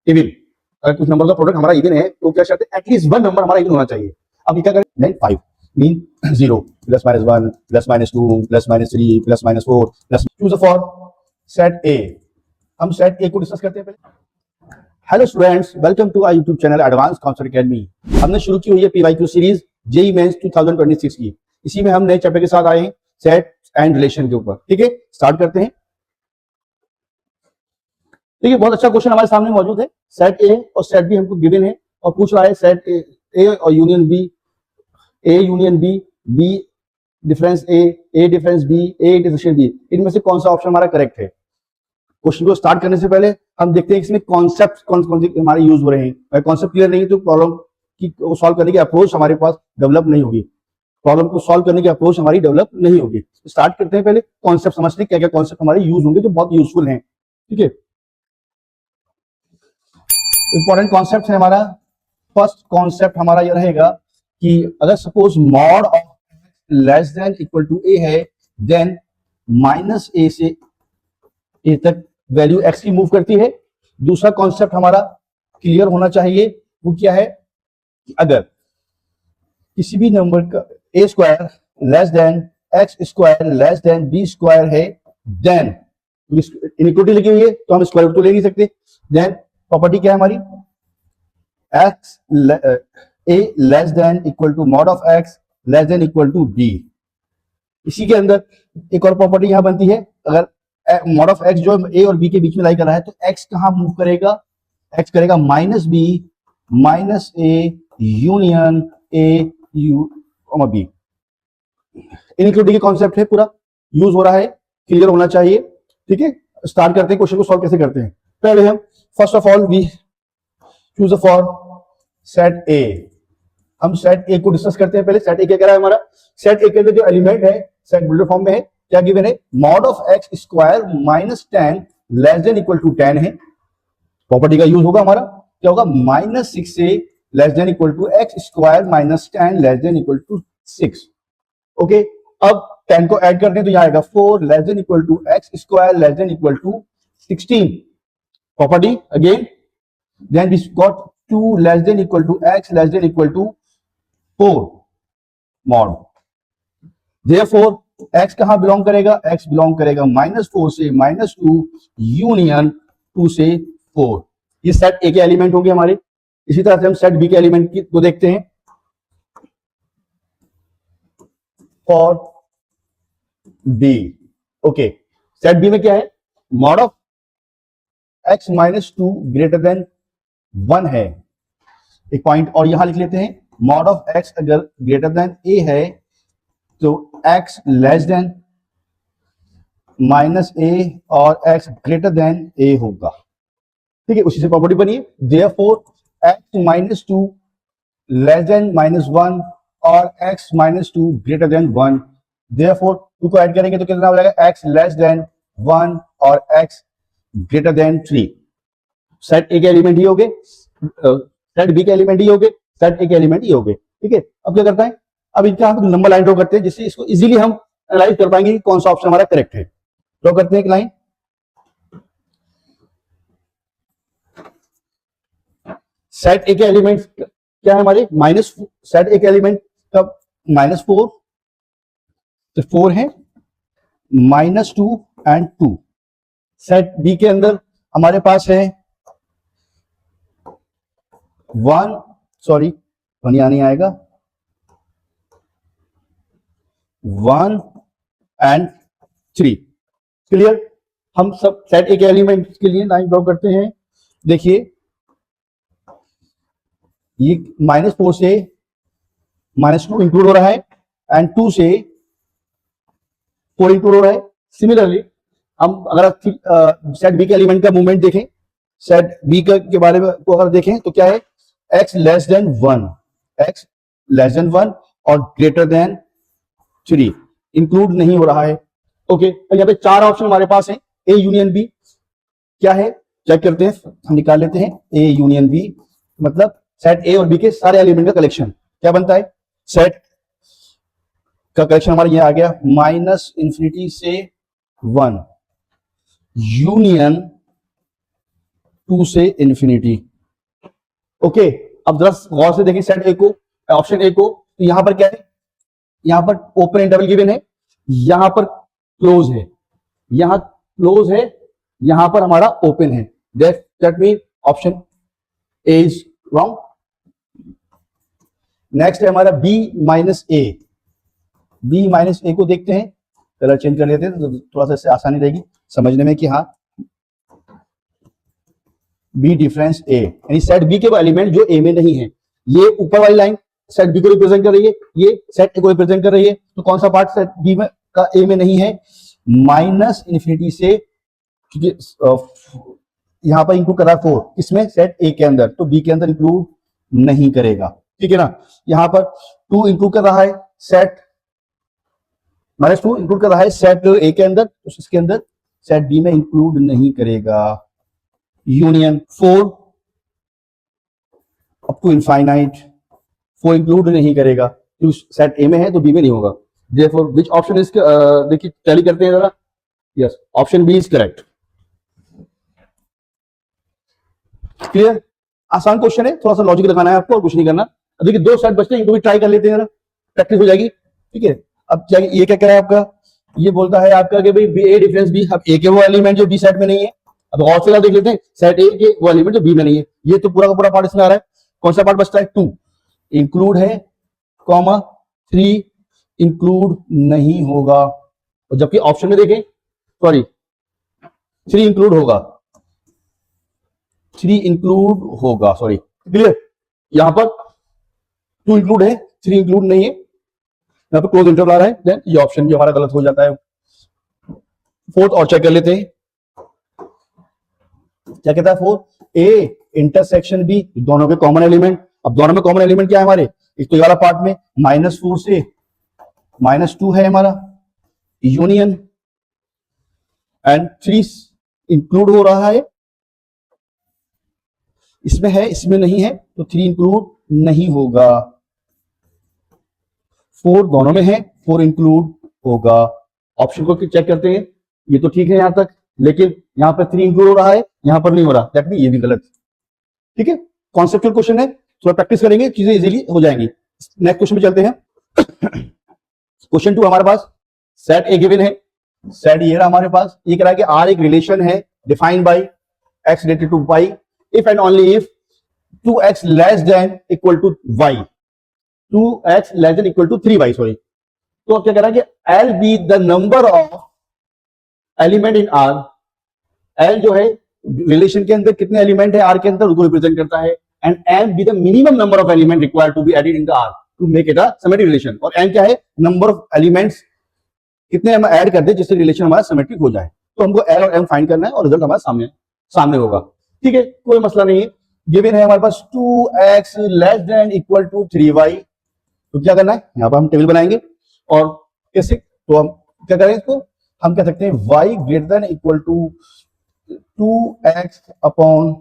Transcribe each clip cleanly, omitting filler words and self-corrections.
Even. अगर कुछ number का प्रोडक्ट हमारा इवन है तो क्या शर्त है, एटलीस्ट वन नंबर हमारा इवन होना चाहिए। अब ये क्या करें, then 5 mean 0 plus minus 1 plus minus 2 plus minus 3 plus minus 4 plus choose for set A. हम सेट ए को डिस्कस करते हैं पहले। Hello students, welcome to our YouTube channel advance counselling academy. हमने शुरू की हुई है पीवाईक्यू सीरीज जेईई मेंस 2026 की। इसी में हम नए चैप्टर के साथ आए हैं सेट एंड रिलेशन के ऊपर। ठीक है, स्टार्ट करते हैं। देखिए, बहुत अच्छा क्वेश्चन हमारे सामने मौजूद है। सेट ए और सेट बी हमको गिवन है और पूछ रहा है सेट ए और union B, A union B, B difference A difference B, A intersection B, इनमें से कौन सा ऑप्शन हमारा करेक्ट है। क्वेश्चन को स्टार्ट करने से पहले हम देखते हैं इसमें कॉन्सेप्ट कौन कौन से हमारे यूज हो रहे हैं। अगर कॉन्सेप्ट क्लियर नहीं है तो प्रॉब्लम की सॉल्व करने की अप्रोच हमारे पास डेवलप नहीं होगी, प्रॉब्लम को सॉल्व करने की अप्रोच हमारी डेवलप नहीं होगी। स्टार्ट करते हैं पहले कॉन्सेप्ट समझते हैं, क्या क्या कॉन्सेप्ट हमारे यूज होंगे जो बहुत यूजफुल हैं। ठीक है, इंपॉर्टेंट कॉन्सेप्ट है हमारा। फर्स्ट कॉन्सेप्ट हमारा यह रहेगा कि अगर suppose mod of less than equal to a है, देन माइनस ए से ए तक वैल्यू एक्स की मूव करती है। दूसरा कॉन्सेप्ट हमारा क्लियर होना चाहिए, वो क्या है कि अगर किसी भी नंबर का a square less than x square less than b square है, देन इनइक्वालिटी लिखी हुई है तो हम स्क्वायर रूट तो ले नहीं सकते। देन प्रॉपर्टी क्या है हमारी, x a less than equal to mod of x less than equal to b. इसी के अंदर एक और प्रॉपर्टी यहां बनती है, अगर मॉड ऑफ एक्स जो ए और बी के बीच में लाई कर रहा है तो एक्स कहां मूव करेगा, एक्स करेगा minus b minus a union a U b. Inequality के कॉन्सेप्ट है, पूरा यूज हो रहा है, क्लियर होना चाहिए। ठीक है, स्टार्ट करते हैं, क्वेश्चन को सॉल्व कैसे करते हैं। पहले हम first of all we choose for set A. हम सेट ए को डिस्कस करते हैं। पहले सेट ए क्या कह रहा है हमारा, सेट ए के अंदर जो एलिमेंट है सेट बुल्डर फॉर्म में है, क्या गिवन है, mod of x square minus 10 less than equal to 10 है। प्रॉपर्टी का यूज होगा हमारा, क्या होगा, माइनस 6 से less than equal to x square minus 10 less than equal to 6। Okay, अब 10 को ऐड करते हैं तो यहां आएगा 4 less than equal to x square less than equal to 16। Property again, then we got 2 less than equal to x less than equal to 4 mod। therefore x कहां belong करेगा, x belong करेगा -4 से -2 union 2 से 4। ये set ए के element होंगे हमारे। इसी तरह से हम सेट बी के एलिमेंट को देखते हैं। For B, okay, set B में क्या है, mod of x -2 greater than 1 है। एक पॉइंट और यहां लिख लेते हैं, मॉड ऑफ x अगर ग्रेटर देन a है तो x less than minus a और x ग्रेटर देन a होगा। ठीक है, उसी से प्रॉपर्टी बनी है। therefore x -2 लेस देन -1 और x -2 ग्रेटर देन 1। therefore 2 को ऐड करेंगे तो कितना हो जाएगा, x लेस देन 1 और x ग्रेटर देन 3। सेट ए के एलिमेंट ही हो गए, सेट बी के एलिमेंट ही हो गए, सेट ए के एलिमेंट ही हो गए। ठीक है, अब क्या करता है, अब इनका हम नंबर लाइन ड्रॉ करते हैं जिससे इसको इजीली हम एनालाइज कर पाएंगे कि कौन सा ऑप्शन हमारा करेक्ट है। ड्रॉ करते हैं एक लाइन। सेट ए के एलिमेंट क्या है हमारे, माइनस, सेट ए के एलिमेंट का -4 तो 4 है, -2 एंड 2। सेट बी के अंदर हमारे पास है 1 यहाँ नहीं आएगा, 1 एंड 3। क्लियर, हम सब सेट ए के एलिमेंट के लिए लाइन ड्रॉ करते हैं। देखिए ये -4 से -2 इंक्लूड हो रहा है एंड 2 से 4 इंक्लूड हो रहा है। सिमिलरली हम अगर सेट बी के एलिमेंट का मूवमेंट देखें, सेट बी के बारे में को अगर देखें तो क्या है, x less then 1, x less then 1 और ग्रेटर देन 3 इंक्लूड नहीं हो रहा है। ओके, तो यहाँ पे 4 ऑप्शन हमारे पास है, ए यूनियन बी क्या है, चेक करते हैं, हम निकाल लेते हैं। ए यूनियन बी मतलब सेट ए और बी के सारे एलिमेंट का कलेक्शन क्या बनता है, सेट का कलेक्शन हमारा ये आ गया -∞ से 1 यूनियन 2 से इंफिनिटी। ओके, अब जरा गौर से देखिए सेट ए को, ऑप्शन ए को, तो यहां पर क्या है, यहां पर ओपन इंटरवल गिवन है, यहां पर क्लोज है, यहां क्लोज है, यहां पर हमारा ओपन है, that mean option A is wrong. Next है हमारा बी माइनस ए। बी माइनस ए को देखते हैं, कलर चेंज कर लेते हैं तो थोड़ा सा इससे आसानी रहेगी समझने में कि हाँ बी डिफरेंस ए, यानी सेट बी के वो एलिमेंट जो ए में नहीं है। ये ऊपर वाली लाइन सेट बी को रिप्रेजेंट कर रही है, ये सेट ए को रिप्रेजेंट कर रही है, तो कौन सा पार्ट सेट बी में का ए में नहीं है, माइनस इन्फिनिटी से, क्योंकि यहां पर इंक्लूड कर रहा है 4, इसमें सेट ए के अंदर, तो बी के अंदर इंक्लूड नहीं करेगा, ठीक है ना। यहां पर 2 इंक्लूड कर रहा है सेट, -2 इंक्लूड कर रहा है सेट ए के अंदर, तो इसके अंदर सेट बी में इंक्लूड नहीं करेगा। Union 4 up to infinite, 4 include नहीं करेगा, तो सेट ए में है तो बी में नहीं होगा। देयरफॉर व्हिच ऑप्शन इज, देखिए टैली करते हैं जरा, yes option B is correct. Clear, आसान क्वेश्चन है, थोड़ा सा लॉजिक लगाना है आपको और कुछ नहीं करना। अब देखिए 2 सेट बचते हैं, इनको भी ट्राई कर लेते हैं जरा, प्रैक्टिस हो जाएगी, ठीक है। अब ये क्या कह रहा है आपका, ये बोलता है आपका कि भाई बी ए डिफरेंस बी, अब ए के वो एलिमेंट जो बी सेट में नहीं है, अब और से देख लेते हैं सेट ए के वो एलिमेंट जो बी में नहीं है, ये तो पूरा का पूरा पार्ट इसमें आ रहा है। कौन सा पार्ट बचता है, 2 इंक्लूड है, कॉमा 3 इंक्लूड नहीं होगा, और जबकि ऑप्शन में देखें, सॉरी 3 इंक्लूड होगा, 3 इंक्लूड होगा, सॉरी क्लियर। यहां पर 2 इंक्लूड है, 3 इंक्लूड नहीं है, यहां पर क्लोज इंटरवल आ रहा है, देन ये ऑप्शन भी हमारा गलत हो जाता है। 4th और चेक कर लेते हैं, क्या कहता है 4, ए इंटरसेक्शन बी, दोनों के कॉमन एलिमेंट। अब दोनों में कॉमन एलिमेंट क्या है हमारे, एक तो ये वाला पार्ट में -4 से -2 है हमारा, यूनियन, एंड 3 इंक्लूड हो रहा है, इसमें है इसमें नहीं है, तो 3 इंक्लूड नहीं होगा। 4 दोनों में है, 4 इंक्लूड होगा। ऑप्शन को चेक करते हैं, ये तो ठीक है यहां तक, लेकिन यहां पर 3 इंक्लूड हो रहा है, यहां पर नहीं हो रहा, दैट मीन ये भी गलत, ठीक है। कॉन्सेप्चुअल क्वेश्चन है, थोड़ा प्रैक्टिस करेंगे चीजें इजीली हो जाएंगी। नेक्स्ट क्वेश्चन पे चलते हैं। क्वेश्चन 2 हमारे पास सेट ए गिवन है, सेट ये रहा हमारे पास, ये कह रहा है कि आर एक रिलेशन है defined by x related to y if and only if 2x less than equal to y, 2x less than equal to 3y, sorry. तो अब क्या कह रहा है कि L be the number of element in R, L जो है relation के अंदर कितने एलिमेंट है R के अंदर, उसको रिप्रेजेंट करता है, and M be the minimum number of element required to be added in the R to make it a symmetric relation, और M क्या है, नंबर ऑफ एलिमेंट्स कितने हम ऐड कर दे जिससे रिलेशन हमारा सिमेट्रिक हो जाए। तो हमको L और M फाइंड करना है और रिजल्ट हमारे सामने होगा, ठीक है, कोई मसला नहीं है। गिवन है हमारे पास 2x less than equal to 3y, तो क्या करना है, यहां पर हम टेबल बनाएंगे, और कैसे, तो हम क्या करें इसको, हम कह सकते हैं y greater than equal to 2x upon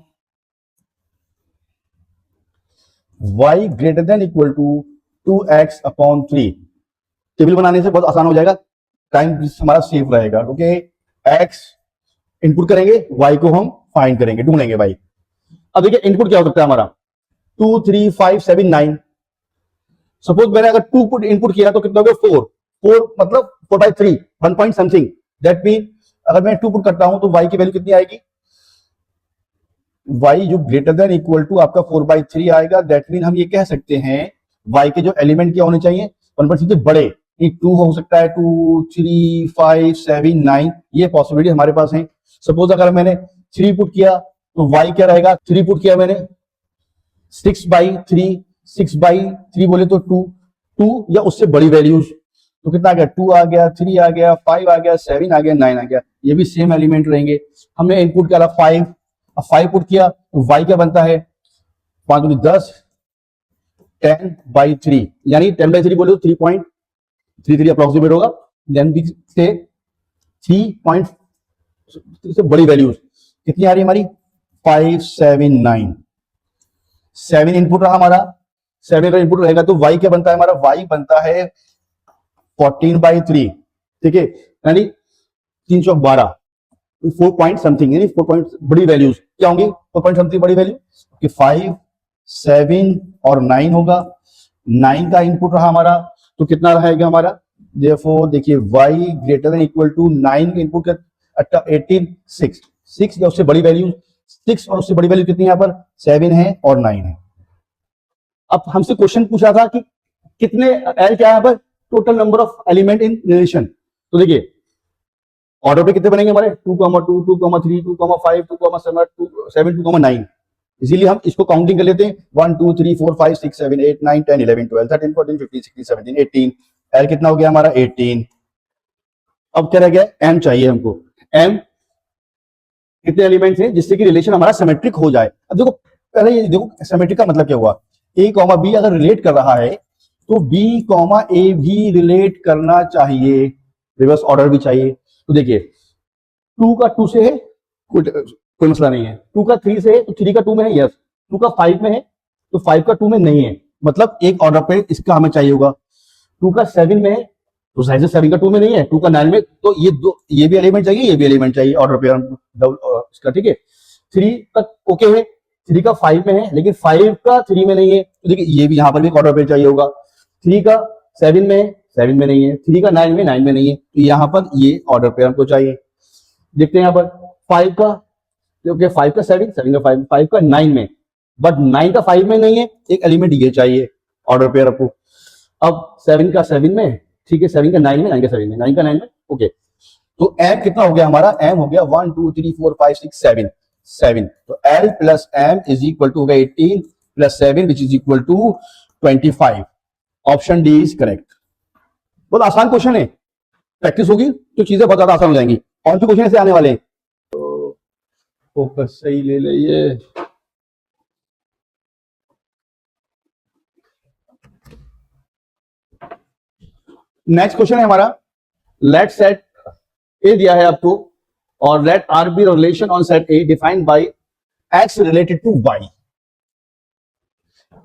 y greater than equal to 2x upon 3। Table बनाने से बहुत आसान हो जाएगा, टाइम हमारा सेफ रहेगा, क्योंकि x इनपुट करेंगे, y को हम फाइंड करेंगे, ढूंढेंगे y। अब देखिए इनपुट क्या हो सकता है हमारा, 2 3 5 7 9, सपोज मैंने अगर 2 इनपुट किया तो कितना हो गया, 4 मतलब 4/3 1 पॉइंट समथिंग, दैट मीन अगर मैं 2 पुट करता हूं तो y की वैल्यू कितनी आएगी, y जो ग्रेटर देन इक्वल टू आपका 4/3 आएगा, दैट मीन हम ये कह सकते हैं y के जो एलिमेंट क्या होने चाहिए, 1/3 से बड़े, 2 हो सकता है, 2 3 5 7 9, ये पॉसिबिलिटी हमारे पास है। सपोज अगर मैंने 3 पुट किया तो y क्या रहेगा, 3 पुट किया मैंने 6/3, 6/3 बोले तो 2 या उससे बड़ी वैल्यूज, तो कितना आ गया, 2 आ गया, 3 आ गया, 5 आ गया, 7 आ गया, 9 आ गया, ये भी सेम एलिमेंट रहेंगे। हमने इनपुट किया 5, अब 5 पुट किया तो y क्या बनता है, 5 दूनी 10, 10/3, यानी 10/3 बोले तो 3.33 अप्रोक्सीमेट होगा, देन भी से 3 से बड़ी वैल्यूज कितनी आ रही है हमारी, 5 7 9, 7 इनपुट रहा हमारा, 7 का इनपुट रहेगा तो y क्या बनता है हमारा, y बनता है 14/3, ठीक है, यानी 312, 4 पॉइंट समथिंग, यानी 4 पॉइंट बड़ी वैल्यूज क्या होंगी, 4 पॉइंट समथिंग बड़ी वैल्यू कि 5, 7 और 9 होगा। 9 का इनपुट रहा हमारा, तो कितना रहेगा हमारा, देयरफॉर देखिए y greater than equal to 9 input का 18, 6 या उससे बड़ी वैल्यू 6 और उससे बड़ी वैल्यू कितनी यहाँ पर 7 है और 9 है। अब हमसे क्वेश्चन पूछा था कि कितने एल क्या है यहाँ पर, total number of element in relation. तो देखिए ऑर्डर पे कितने बनेंगे हमारे 2, 2, 2, 3, 2, 5, 2, 7, 2, 9, इसीलिए हम इसको काउंटिंग कर लेते हैं 1, 2, 3, 4, 5, 6, 7, 8, 9, 10, 11, 12, 13, 14, 15, 16, 17, 18, एल कितना हो गया हमारा 18। अब क्या रह गया, एम चाहिए हमको। एम कितने एलिमेंट्स हैं जिससे कि रिलेशन हमारा सिमेट्रिक हो जाए। अब देखो पहले ये देखो सिमेट्रिक का मतलब क्या हुआ, ए कॉमा बी अगर रिलेट कर रहा है तो बी कॉमा ए भी रिलेट करना चाहिए, रिवर्स ऑर्डर भी चाहिए। तो देखिए 2 का 2 से है कोई मसला नहीं है, 2 का 3 से है तो 3 का 2 में है, यस। 2 का 5 में है तो 5 का 2 में नहीं है, मतलब एक ऑर्डर पे इसका हमें चाहिए होगा। 2 का 7 में है तो साइज 7 का 2 में नहीं है, 2 का 9 में, तो ये भी एलिमेंट चाहिए, ये भी एलिमेंट चाहिए ऑर्डर पे इसका, ठीक है। 3 का ओके है, 3 का 5 में है लेकिन 5 का 3 में नहीं है, तो देखिए ये भी यहाँ पर भी ऑर्डर पे चाहिए होगा। 3 का 7 में है, 7 में नहीं है, 3 का 9 में, 9 में नहीं है, तो यहाँ पर ये ऑर्डर पे हमको चाहिए। देखते हैं यहाँ पर 5 का, ओके 5 का 7, 7 का 5, 5 का 9 में, बट 9 का 5 में नहीं है, एक एलिमेंट ये चाहिए ऑर्डर पेयर आपको। अब 7 का 7 में, ठीक है, 7 का 9 में, 9 का 7 में, 9 का 9 में, ओके। तो एम कितना हो गया हमारा, एम हो गया 1, 2, 3, 4, 5, 6, 7। तो L plus M is equal to 18 plus 7 which is equal to 25। Option D is correct. बहुत आसान क्वेश्चन है, प्रैक्टिस होगी तो चीजें बहुत ज्यादा आसान हो जाएंगी। और भी क्वेश्चन ऐसे आने वाले हैं, तो फोकस सही ले लिए। नेक्स्ट क्वेश्चन है हमारा, लेट सेट ए दिया है आपको और let R be relation on set A defined by x related to y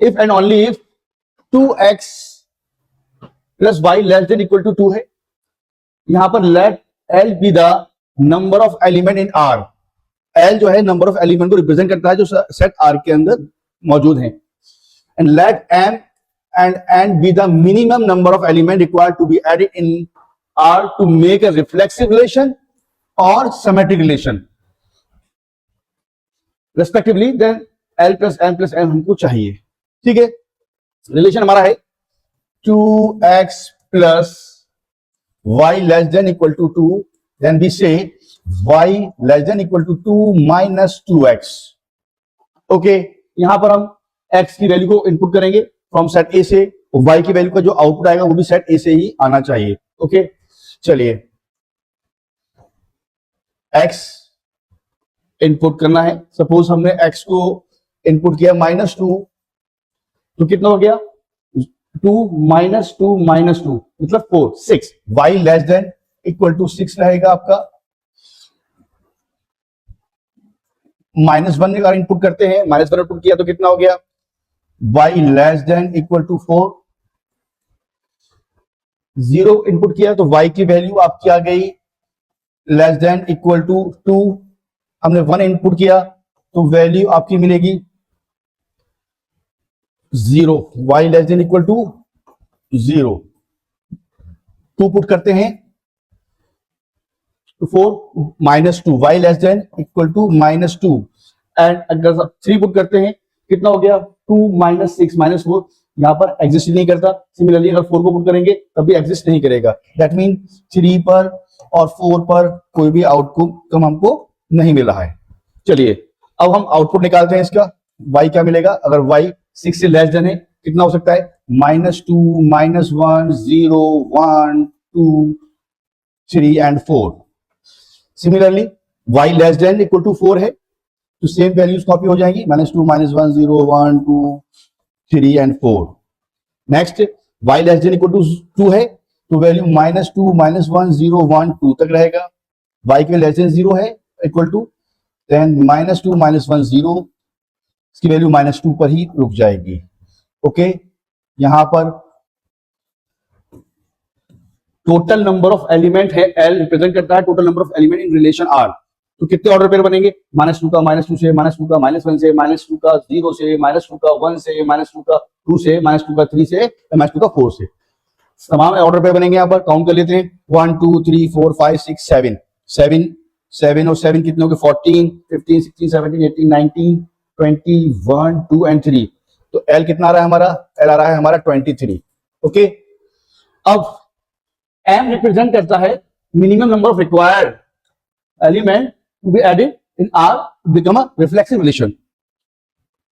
if and only if 2x plus Y less than equal to 2 है। यहां पर let L be the number of element in R, L जो है number of element को represent करता है जो set R के अंदर मौजूद है। And let M and be the minimum number of element required to be added in R to make a reflexive relation or symmetric relation respectively, then L plus M plus M हमको चाहिए, ठीक है। Relation हमारा है 2x plus y less than equal to 2, then we say y less than equal to 2 minus 2x, okay. यहां पर हम x की वैल्यू को इनपुट करेंगे फ्रॉम सेट ए से, y की वैल्यू का जो आउटपुट आएगा वो भी सेट ए से ही आना चाहिए, ओके। चलिए x इनपुट करना है, सपोज हमने x को इनपुट किया -2, तो कितना हो गया 2 minus 2 minus 2 मतलब 4, 6, y less than equal to 6 रहेगा आपका। -1 अगर इनपुट करते हैं, -1 इनपुट किया तो कितना हो गया y less than equal to 4, 0 input किया तो y की वैल्यू आपकी आ गई लेस देन इक्वल टू 2, हमने 1 इनपुट किया तो वैल्यू आपकी मिलेगी 0, y less than equal to 0, 2 put करते हैं तो 4 -2, y less than equal to -2, and अगर 3 पुट करते हैं कितना हो गया 2 - 6 -4, यहां पर एग्जिस्ट नहीं करता। सिमिलरली अगर 4 को पुट करेंगे तब भी एग्जिस्ट नहीं करेगा, दैट मीन 3 पर और 4 पर कोई भी आउटपुट हमको नहीं मिला है। चलिए अब हम आउटपुट निकालते हैं इसका, y क्या मिलेगा अगर y 6 से लेस देन है, कितना हो सकता है -2 -1 0 1 2 3 and 4। Similarly y less than equal to 4 है तो सेम वैल्यूज कॉपी हो जाएंगी, -2 -1 0 1 2 3 and 4। Next y less than equal to 2 है तो वैल्यू -2 -1 0 1 2 तक रहेगा। y के लेस देन 0 है इक्वल टू देन -2 -1 0, इसकी वैल्यू -2 पर ही रुक जाएगी, ओके। यहां पर टोटल नंबर ऑफ एलिमेंट है, L रिप्रेजेंट करता है total number of element in relation R। तो कितने ऑर्डर पेयर बनेंगे, -2 का -2 से, -2 का -1 से, -2 का 0 से, -2 का 1 से, -2 का 2 से, -2 का 3 से, -2 का 4 से। तमाम ऑर्डर पेयर बनेंगे। यहाँ पर काउंट कर लेते हैं 1 2 3 4 5 6 7 7 7 और 7 कितने हो गए 14 15 16 17 18 19 20 1 2 एंड 3। तो एल कितना आ रहा है हमारा, एल आ रहा है हमारा 23। ओके, अब एम रिप्रेजेंट करता है minimum number of required element to be added in R become a reflexive relation.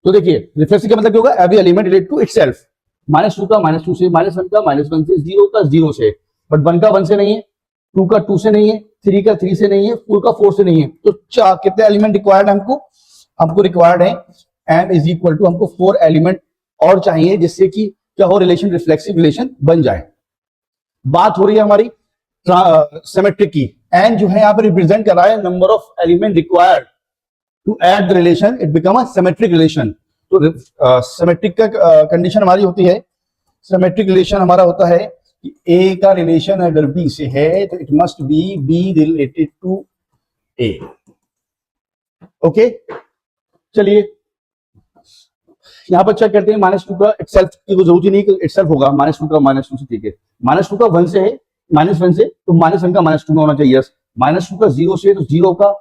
तो देखिए रिफ्लेक्सिव का मतलब क्या होगा, every element relate to itself. -2 का -2 से, -1 का -1 से, 0 का 0 से, बट 1 का 1 से नहीं है, 2 का 2 से नहीं है, 3 का 3 से नहीं है, 4 का 4 से नहीं है। तो कितने एलिमेंट रिक्वायर्ड है हमको रिक्वायर्ड है एम इज इक्वल टू, हमको 4 एलिमेंट और चाहिए जिससे कि क्या हो, रिलेशन रिफ्लेक्सिव रिलेशन बन जाए। बात हो रही है हमारी सिमेट्रिक की। एन जो है यहाँ पर रिप्रेजेंट कर रहा है number of element required to add the relation, it become a symmetric relation. तो सिमेट्रिक का कंडीशन हमारी होती है, सिमेट्रिक रिलेशन हमारा होता है कि ए का रिलेशन अगर बी से है तो it must be related to A. Okay, चलिए यहां पर चेक करते हैं। -2 का इटसेल्फ की कोई जरूरत ही नहीं कि इटसेल्फ होगा, -2 का -2 से, ठीक है। -2 का 1 से है, -1 से, तो -1 का -2 में होना चाहिए। -2 का 0 से तो 0 का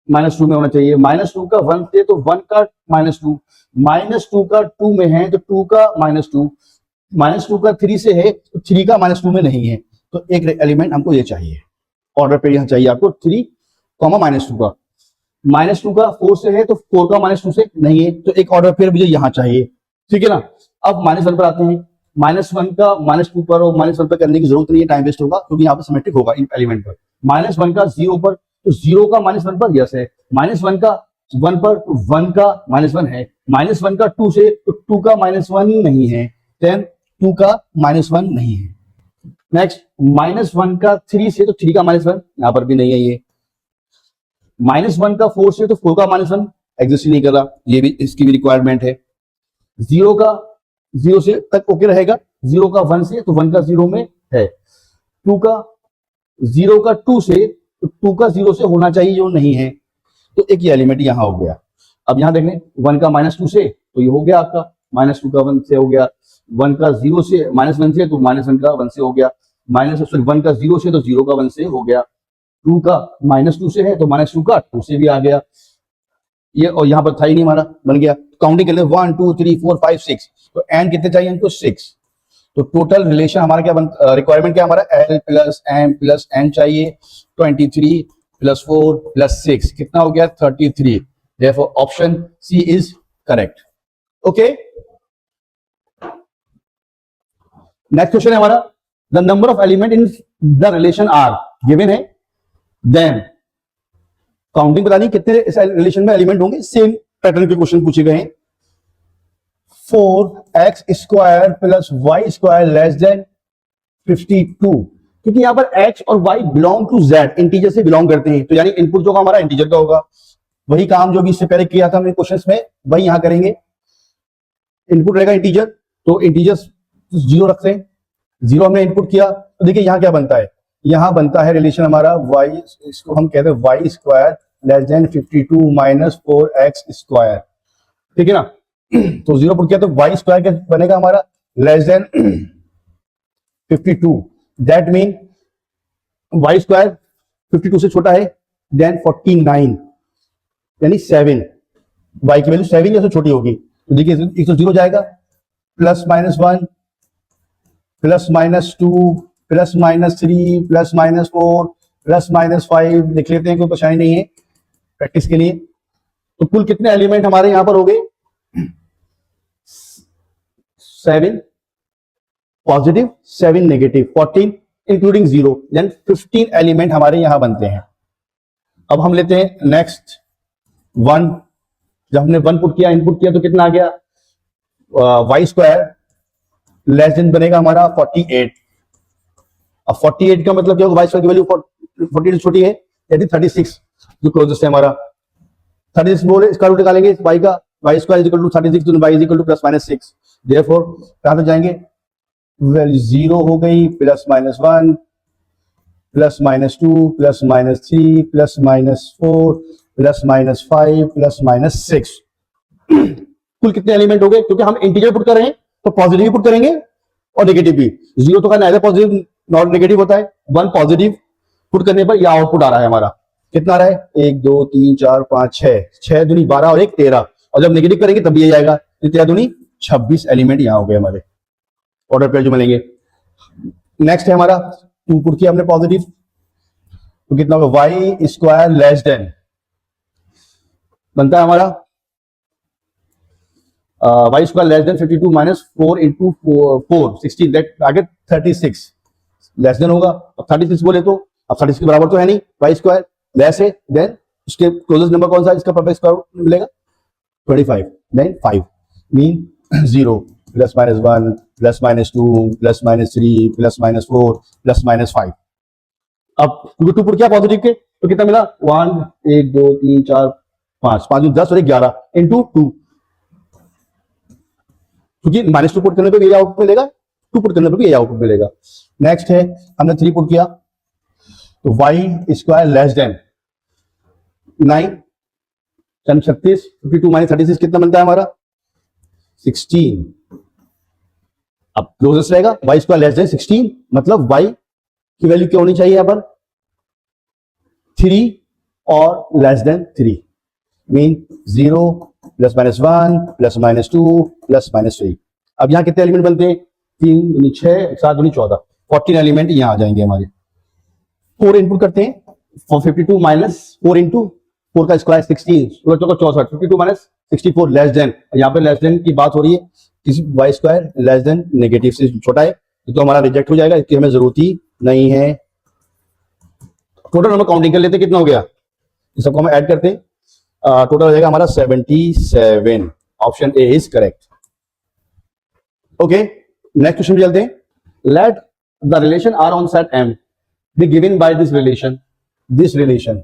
-2 में होना चाहिए। -2 का 1 से तो 1 का -2, -2 का 2 में है तो 2 का -2, -2 का 3 से है तो 3 का -2 में नहीं है। तो एक एलिमेंट हमको ये चाहिए, ऑर्डर पे यहां चाहिए आपको 3, -2 का। -2 का 4 से है तो 4 का -2 से नहीं है, तो एक ऑर्डर पेयर मुझे यहां चाहिए, ठीक है ना। अब -1 पर आते हैं। -1 का -2 पर और -1 पर करने की जरूरत नहीं है, टाइम वेस्ट होगा क्योंकि यहाँ पर सिमेट्रिक होगा इन एलिमेंट पर। -1 का 0 पर, तो 0 का -1 पर यस है, -1 का 1 पर तो 1 का -1 है, -1 का 2 से तो 2 का -1 नहीं है, देन 2 का -1 नहीं है। नेक्स्ट -1 का 3 से तो 3 का -1 यहां पर भी नहीं है। ये -1 का 4 से तो 4 का -1 एग्जिस्ट नहीं कर रहा, ये भी इसकी भी रिक्वायरमेंट है। 0 का 0 से तक ओके रहेगा, 0 का 1 से तो 1 का 0 में है, 2 का 0 का 2 से तो 2 का 0 से होना चाहिए जो नहीं है, तो एक ये एलिमेंट यहां हो गया। अब यहां देख लें 1 का -2 से तो ये हो गया आपका, -2 का 1 से हो गया, 1 का 0 से -1 से तो -1 का 1 से हो गया, 1 का 0 से तो 0 का 1 से हो गया, 2 का -2 से है तो -2 का 2 से भी आ गया ये, और यहां पर था ही नहीं हमारा, बन गया। काउंटिंग कर ले 1 2 3 4 5 6, तो एन कितने चाहिए हमको 6। तो टोटल रिलेशन हमारा क्या रिक्वायरमेंट क्या हमारा L plus M plus N चाहिए, 23 प्लस 4 प्लस 6 कितना हो गया 33। Therefore option C is correct. Okay, next question है हमारा, the number of element in the relation are given है, देन काउंटिंग पता नहीं कितने इस रिलेशन में एलिमेंट होंगे, सेम पैटर्न के क्वेश्चन पूछे गए हैं। 4x² plus y² less than 52, क्योंकि यहां पर x और y belong to z, integer से बिलोंग करते हैं, तो यानी इनपुट जो हमारा इंटीजर का होगा, वही काम जो भी इससे पहले किया था हमने क्वेश्चंस में वही यहां करेंगे। इनपुट रहेगा इंटीजर, तो इंटीजर 0 रखते हैं, 0 हमने इनपुट किया, तो देखिए यहां क्या बनता है, यहां बनता है रिलेशन हमारा y, इसको हम कहते हैं y² less than 52 minus 4x², ठीक है ना। तो 0 पुट किया तो y² क्या बनेगा हमारा less than 52, that mean y² 52 से छोटा है, देन 49 यानी 7, y की वैल्यू 7 या से छोटी होगी, तो देखिए एक तो 0 जाएगा, plus -1 plus -2 plus -3 plus -4 plus -5 लिख लेते हैं, कोई परेशानी नहीं है प्रैक्टिस के लिए। तो कुल कितने एलिमेंट हमारे यहां पर हो गए 7 positive 7 negative 14 including 0, then 15 element हमारे यहां बनते हैं। अब हम लेते हैं नेक्स्ट 1, जब हमने 1 पुट किया इनपुट किया तो कितना आ गया y² लेस देन बनेगा हमारा 48। अब 48 का मतलब क्या होगा, y² की वैल्यू 48 छोटी है, यानी 36 जो क्लोजेस्ट है हमारा, 36 बोले इसका रूट निकालेंगे y का, y² इज इक्वल टू 36 तो y is equal to plus -6, therefore कहां तक जाएंगे, वैल्यू 0 हो गई plus -1 plus minus 2 plus minus 3 plus minus 4 plus minus 5 plus minus 6। कुल कितने एलिमेंट हो गए? क्योंकि हम इंटीजर पुट कर रहे हैं तो पॉजिटिव पुट करेंगे और नेगेटिव भी। जीरो तो का नाइदर पॉजिटिव नॉट नेगेटिव होता है। वन पॉजिटिव पुट करने पर यह आउटपुट आ रहा है हमारा। कितना आ रहा है? 1 2 3 4 5 6, 6 दूनी 12 और 1 13। और जब नेगेटिव करेंगे तब ये जाएगा, 13 दूनी 26 एलिमेंट यहां हो गए हमारे ऑर्डर पे जो मिलेंगे। नेक्स्ट है हमारा 2 पुट किया हमने पॉजिटिव, तो कितना होगा? वाई स्क्वायर लेस देन बनता है हमारा Y square less than 52 minus 4 into 4 16 that आगे 36 लेस देन होगा। अब 36 बोले तो अब 36 के बराबर तो है नहीं, वाई स्क्वायर लेस है देन उसके क्लोजेस्ट नंबर कौन सा है? इसका परफेक्ट स्क्वायर मिलेगा 25 then 5 mean 0 plus minus 1 plus minus 2 plus minus 3 plus minus 4 plus minus 5। अब टू पुट किया पॉजिटिव के तो कितना मिला? 1 2 3 4 5 5 10 और 11 इंटू 2, क्योंकि माइनस 2 पुट करने पे भी आउटपुट मिलेगा, 2 पुट करने पे भी आउटपुट मिलेगा। नेक्स्ट है हमने 3 पुट किया तो Y square less than 9 36 52 minus 36 कितना बनता है हमारा? 16। अब क्लोजेस्ट रहेगा वाई स्क्वायर लेस देन 16, मतलब वाई की वैल्यू क्या होनी चाहिए यहां पर? 3 और less than 3 mean 0 plus minus 1 plus minus 2 plus minus 3। अब यहां कितने एलिमेंट बनते हैं? 3 दूनी 6 7 दूनी 14, 14 एलिमेंट यहां आ जाएंगे हमारे। 4 इनपुट करते हैं, 52 माइनस 4 इंटू 4 का स्क्वायर 16 64, 52 माइनस 64 लेस देन, यहाँ पे लेस देन की बात हो रही है, किसी Y square less than negative से छोटा है तो हमारा रिजेक्ट हो जाएगा, इसकी हमें जरूरत ही नहीं है। टोटल नंबर काउंटिंग कर लेते, कितना हो गया? इस सबको हम ऐड करते हैं, टोटल हो जाएगा हमारा 77। Option A is correct. Okay, next question पे चलते हैं। Let the relation R on set M be given by this relation.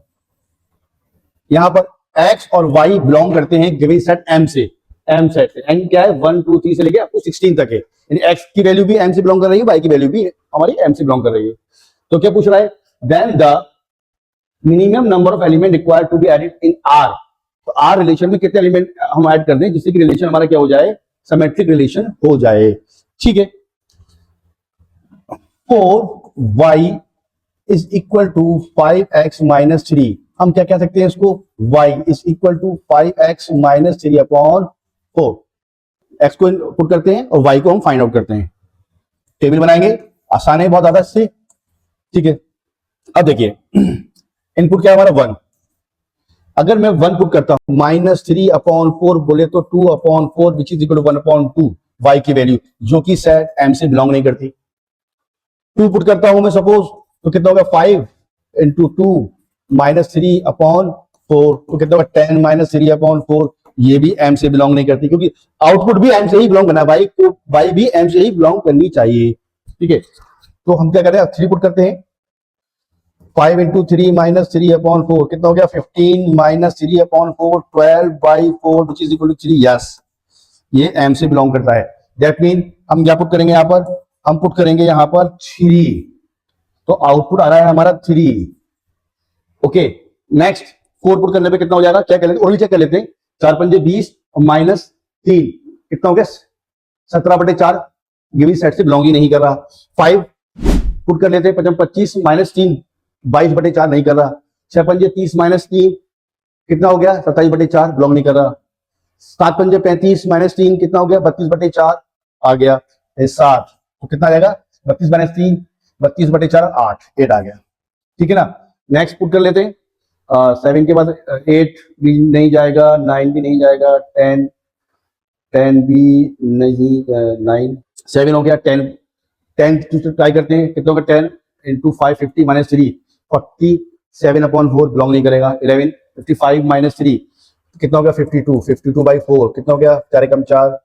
यहां पर x और y बिलोंग करते हैं गिवन सेट m से। m सेट n क्या है? 1 2 3 से लेके आपको 16 तक है, यानी x की वैल्यू भी m से बिलोंग कर रही है, y की वैल्यू भी हमारी m से बिलोंग कर रही है। तो क्या पूछ रहा है? Then the minimum number of element required to be added in R। तो R रिलेशन में कितने एलिमेंट हम ऐड कर दें जिससे कि रिलेशन हमारा क्या हो जाए? सिमेट्रिक रिलेशन हो जाए। ठीक है, 4y is equal to 5x minus 3। हम क्या कह सकते हैं इसको? y is equal to 5x minus 3 upon 4। x को पुट करते हैं और y को हम फाइंड आउट करते हैं, टेबल बनाएंगे, आसान है बहुत ज्यादा इससे। ठीक है, अब देखिए इनपुट क्या है हमारा? 1। अगर मैं 1 पुट करता हूं माइनस 3 अपॉन 4 बोले तो 2 upon 4 which is equal to 1 upon 2 y की वैल्यू जो कि सेट m से बिलोंग नहीं करती। 2 पुट करता हूं मैं सपोज तो कितना होगा? 5 इंटू 2 माइनस 3 अपॉन 4 तो कितना होगा? 10 माइनस 3 अपॉन 4। ये भी m से बिलोंग नहीं करती क्योंकि आउटपुट भी m से ही बिलोंग करना है, y भी m से ही बिलोंग करनी चाहिए। ठीक है, तो हम क्या करें? 3 पुट करते हैं, 5 इंटू 3 माइनस 3 अपॉन 4 कितना हो गया? 15 minus 3 upon 4 12 by 4 which is equal to 3। Yes, ये m से बिलोंग करता है। दैट मीन हम क्या पुट करेंगे यहाँ पर? हम पुट करेंगे यहाँ पर 3, तो आउटपुट आ रहा है हमारा 3। ओके, नेक्स्ट 4 पुट करने पे कितना हो जाएगा? चेक कर लेते, और भी चेक कर लेते हैं। 4 पंजे 20 और माइनस 3 कितना हो गया? 17/4 गिवन सेट से बिलोंग ही नहीं कर रहा। 5 पुट कर लेते हैं, 25 माइनस 3 22/4 नहीं कर रहा। 6 पंजे 30 माइनस 3 कितना हो गया? 27/4 बिलोंग नहीं कर रहा। 7 पंजे 35 माइनस 3 कितना हो गया? 32/4 आ गया। 7 तो कितना आ जाएगा? 32 माइनस 3 32/4 8 आ गया। ठीक है ना, नेक्स्ट पुट कर लेते हैं। 7 के बाद 8 भी नहीं जाएगा, 9 भी नहीं जाएगा, 10 भी नहीं, 9 7 हो गया। 10 ट्राई करते हैं, कितना होगा? 10 इंटू 5 50 माइनस 3 47 अपॉन 4 बिलोंग नहीं करेगा। 11 55 माइनस 3 कितना हो गया? 52 52 बाई 4 कितना हो गया? 4 कम 4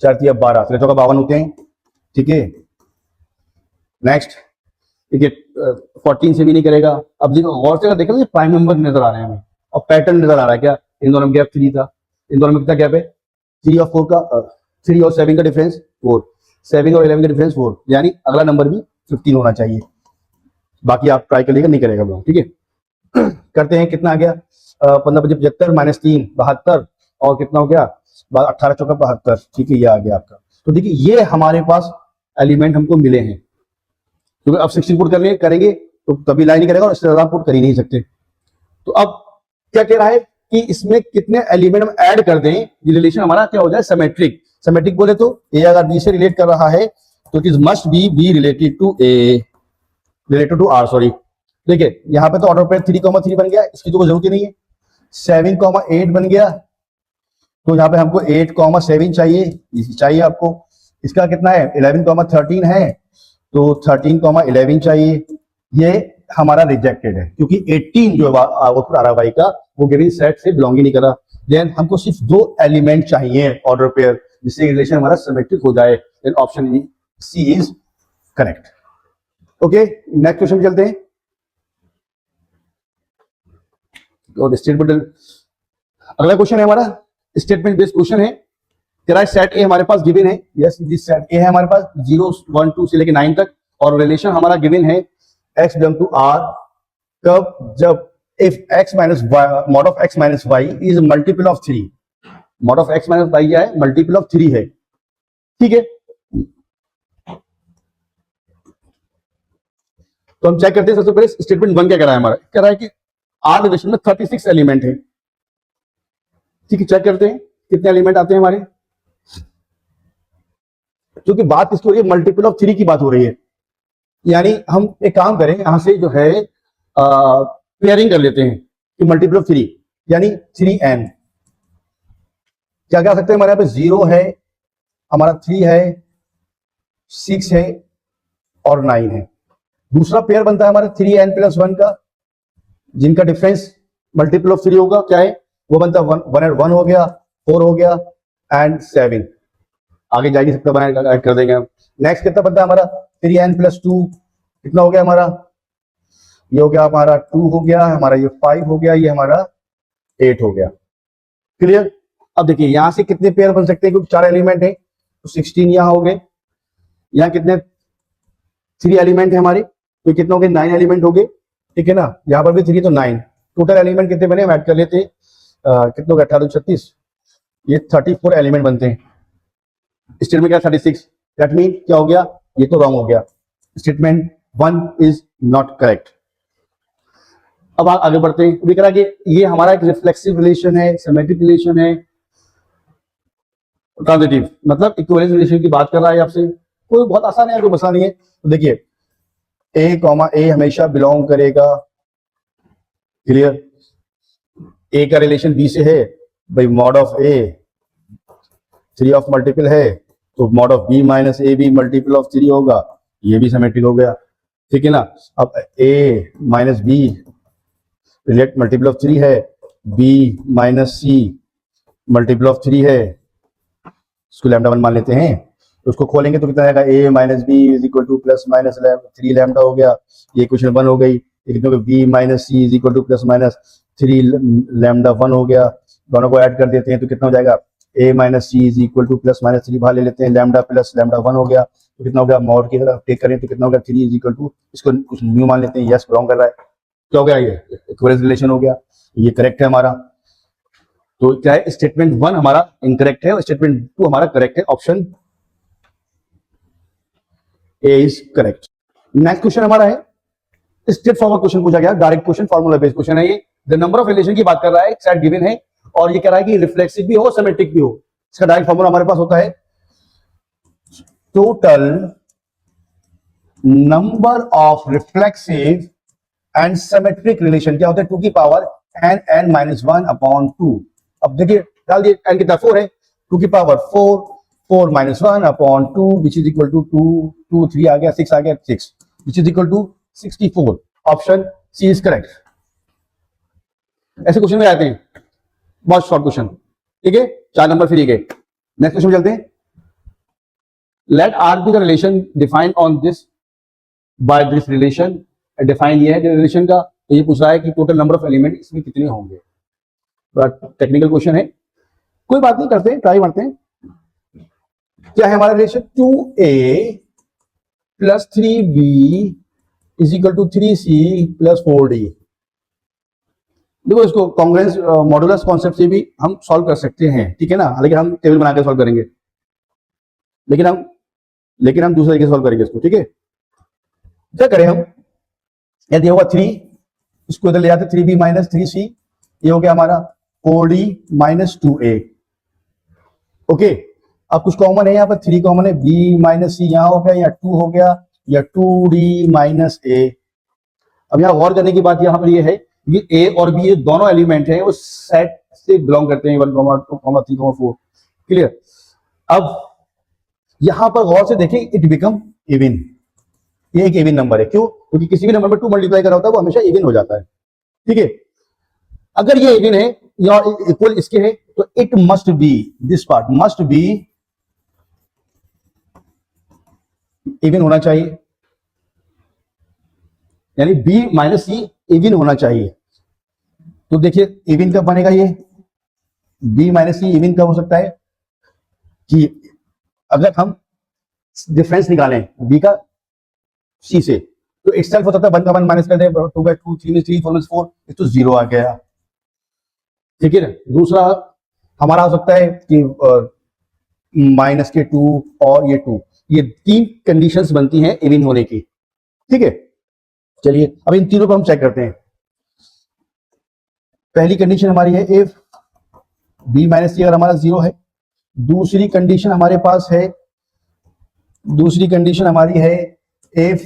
4 3 12 तो 52 होते हैं। ठीक है, नेक्स्ट देखिए 14 से भी नहीं करेगा। अब देखो गौर से देखो, प्राइम नंबर नजर आ रहे हैं हमें और पैटर्न नजर आ रहा है। क्या इन दोनों में गैप 3 था, इन दोनों में कितना गैप है? 3 और 4 का 3 और 7 का डिफरेंस 4, 7 और 11 का डिफरेंस 4, यानी अगला नंबर भी 15 होना चाहिए। बाकी आप ट्राई करिएगा, नहीं करेगा बिलोंग, ठीक है। करते हैं, कितना आ गया 15×5 माइनस 3 72, और कितना हो गया 18 चौका 72, ठीक है, ये आ गया आपका। तो देखिए ये हमारे पास एलिमेंट हमको मिले हैं, क्योंकि अब 16 पुट करेंगे तो तभी लाइन ही करेगा, और इससे ज्यादा पुट कर ही नहीं सकते। तो अब क्या कह रहा है कि इसमें कितने एलिमेंट हम ऐड कर दें, ये रिलेशन हमारा क्या हो जाए, सिमेट्रिक। सिमेट्रिक बोले तो ए अगर बी से रिलेट कर रहा है तो it is must be related to A, related to R, sorry. देखिए यहाँ पे तो ऑर्डर पे 3,3 बन गया, इसकी तो कोई जरूरत ही नहीं है। 7,8 बन गया, तो यहाँ पे हमको 8,7 चाहिए आपको। इसका कितना है 11,13 है, तो 13,11 चाहिए। ये हमारा रिजेक्टेड है, क्योंकि 18 जो आउटपुट आ रहा भाई का वो गिवन सेट से बिलोंग ही नहीं कर रहा। देन हमको सिर्फ 2 एलिमेंट चाहिए ऑर्डर पेयर, जिससे रिलेशन हमारा सिमेट्रिक हो जाए। Then option C is correct. Okay, next question चलते हैं। और स्टेटमेंट, अगला क्वेश्चन है हमारा स्टेटमेंट बेस्ड क्वेश्चन है। कह रहा है सेट ए हमारे पास गिवन है, यस दिस सेट ए है हमारे पास 0 1 2 से लेके 9 तक, और रिलेशन हमारा गिवन है x बिलोंग टू r, कब, जब if x minus Y, mod of x minus Y is multiple of 3। Mod of x minus Y क्या है, मल्टीपल ऑफ 3 है, ठीक है। तो हम चेक करते हैं सबसे पहले स्टेटमेंट 1 क्या कह रहा है हमारा, कह रहा है कि r रिलेशन में 36 एलिमेंट है, ठीक है। चेक करते हैं कितने एलिमेंट आते हैं हमारे, क्योंकि बात इसकी हो रही है मल्टीपल ऑफ 3 की बात हो रही है। यानी हम एक काम करें, यहां से जो है पेयरिंग कर लेते हैं कि मल्टीपल ऑफ 3 यानी 3n। क्या क्या सकते हैं हमारे यहाँ पे, 0 है हमारा, 3 है, 6 है और 9 है। दूसरा पेयर बनता है हमारा 3n प्लस 1 का, जिनका डिफरेंस मल्टीपल ऑफ 3 होगा, क्या है वो बनता है 1 हो गया, 4 हो गया एंड 7। आगे जा नहीं सकता, ऐड कर देंगे हम। नेक्स्ट कितना बनता है हमारा 3n प्लस 2, कितना हो गया हमारा, ये हो गया हमारा 2 हो गया हमारा, ये 5 हो गया, ये हमारा 8 हो गया। क्लियर। अब देखिए यहां से कितने पेयर बन सकते हैं, क्योंकि 4 एलिमेंट है, तो 16 यहां हो गए। यहाँ कितने 3 एलिमेंट है हमारे, तो कितने हो गए 9 एलिमेंट हो गए, ठीक है ना। यहाँ पर भी 3 तो 9, टोटल एलिमेंट कितने बने हम ऐड कर लेते हैं, कितने हो गए 18 36, ये 34 एलिमेंट बनते हैं। स्टेटमेंट क्या 36, दैट मीन क्या हो गया, ये तो रॉन्ग हो गया, स्टेटमेंट 1 इज नॉट करेक्ट। अब आगे बढ़ते हैं। अभी कह कि ये हमारा एक रिफ्लेक्सिव रिलेशन है, सिमेट्रिक रिलेशन है, ट्रांजिटिव मतलब इक्विवेलेंस रिलेशन की बात कर रहा है आपसे। कोई बहुत आसान है, कोई मसला नहीं है। तो देखिए ए हमेशा बिलोंग करेगा, क्लियर। ए का रिलेशन बी से है भाई, mod of A 3 of multiple है, तो मॉड ऑफ बी माइनस ए भी मल्टीपल ऑफ 3 होगा, ये भी सिमेट्रिक हो गया, ठीक है ना। अब a minus b relate multiple of 3 है, b minus c multiple of 3 है, इसको लैम्डा 1 मान लेते हैं। तो उसको खोलेंगे तो कितना आएगा, a minus b is equal to plus minus 3 lambda हो गया, ये इक्वेशन 1 हो गई। B minus C is equal to plus minus 3 lambda 1 हो गया। दोनों को ऐड कर देते हैं तो कितना हो जाएगा, a minus C is equal to plus minus 3 बाहर ले लेते हैं, लैम्डा प्लस लैम्डा 1 हो गया, तो कितना हो गया, मॉड की तरफ टेक करें तो कितना हो गया 3 इज इक्वल टू, इसको कुछ न्यू मान लेते हैं, यस बिलोंग कर रहा है, क्या हो गया, ये इक्विवेलेंस रिलेशन हो गया, ये करेक्ट है हमारा। तो क्या है, स्टेटमेंट 1 हमारा इनकरेक्ट है और स्टेटमेंट 2 हमारा करेक्ट है, option A is correct. Next question हमारा है स्ट्रेट फॉरवर्ड क्वेश्चन पूछा गया, direct question, formula based question है ये। द नंबर ऑफ रिलेशन की बात कर रहा है, सेट गिवन है और ये कह रहा है कि रिफ्लेक्सिव भी हो सिमेट्रिक भी हो। इसका डायरेक्ट फॉर्मूला हमारे पास होता है total number of reflexive and symmetric relation क्या होता है, 2 की पावर n माइनस 1 अपॉन 2। अब देखिए डाल दिए, n कितना 4 है, 2 की power 4 minus 1 upon 2 which is equal to 2 3 आ गया, 6 आ गया, 6 which is equal to 64। Option C is correct. ऐसे क्वेश्चन में आते हैं, बहुत शॉर्ट क्वेश्चन, ठीक है, 4 नंबर फ्री गए। नेक्स्ट क्वेश्चन चलते हैं। Let R be the relation defined on this by this relation. Define ये है रिलेशन का, तो ये पूछ रहा है कि टोटल नंबर ऑफ एलिमेंट इसमें कितने होंगे। टेक्निकल क्वेश्चन है, कोई बात नहीं, करते हैं, ट्राई मारते हैं। क्या है हमारा relation, 2a plus 3b is equal to 3c plus 4d। देखो इसको कॉन्ग्रुएंस मॉडुलस कॉन्सेप्ट से भी हम सॉल्व कर सकते हैं, ठीक है ना, लेकिन हम टेबल बना के सॉल्व करेंगे, लेकिन हम दूसरे तरीके से सॉल्व करेंगे इसको, ठीक है। क्या करें हम, यदि होगा 3, इसको इधर ले जाते 3b माइनस 3c, ये हो गया हमारा 4d माइनस 2a। ओके, अब कुछ कॉमन है, यहाँ पर 3 कॉमन है, b माइनस c यहाँ हो गया, या 2 हो गया, या 2d माइनस a। अब यहाँ गौर करने की बात यहाँ पर ये है कि a और b ये दोनों एलिमेंट हैं वो सेट से बिलोंग करते हैं, 1, 2, 3, 4। क्लियर। अब यहां पर गौर से देखें, इट बिकम इवन, ये एक इवन नंबर है। क्यों? क्योंकि किसी भी नंबर पर 2 मल्टीप्लाई करा होता है वो हमेशा इवन हो जाता है, ठीक है। अगर ये इवन है या इक्वल इसके है तो it must B, this part must be even होना चाहिए, यानी b माइनस सी इवन होना चाहिए। तो देखिए इवन कब बनेगा, ये b माइनस सी इवन कब हो सकता है कि अगर हम डिफरेंस निकालें b का c से, तो इटसेल्फ होता था 1 का 1 माइनस कर दें, 2 बाई 2, 3 में 3, 4 में 4, तो 0 आ गया, ठीक है ना। दूसरा हमारा हो सकता है कि माइनस के 2 और ये 2, ये 3 कंडीशंस बनती हैं इवन होने की, ठीक है। चलिए अब इन तीनों पर हम चेक करते हैं। पहली कंडीशन हमारी है इफ b माइनस सी अगर हमारा 0 है। दूसरी कंडीशन हमारे पास है, दूसरी कंडीशन हमारी है इफ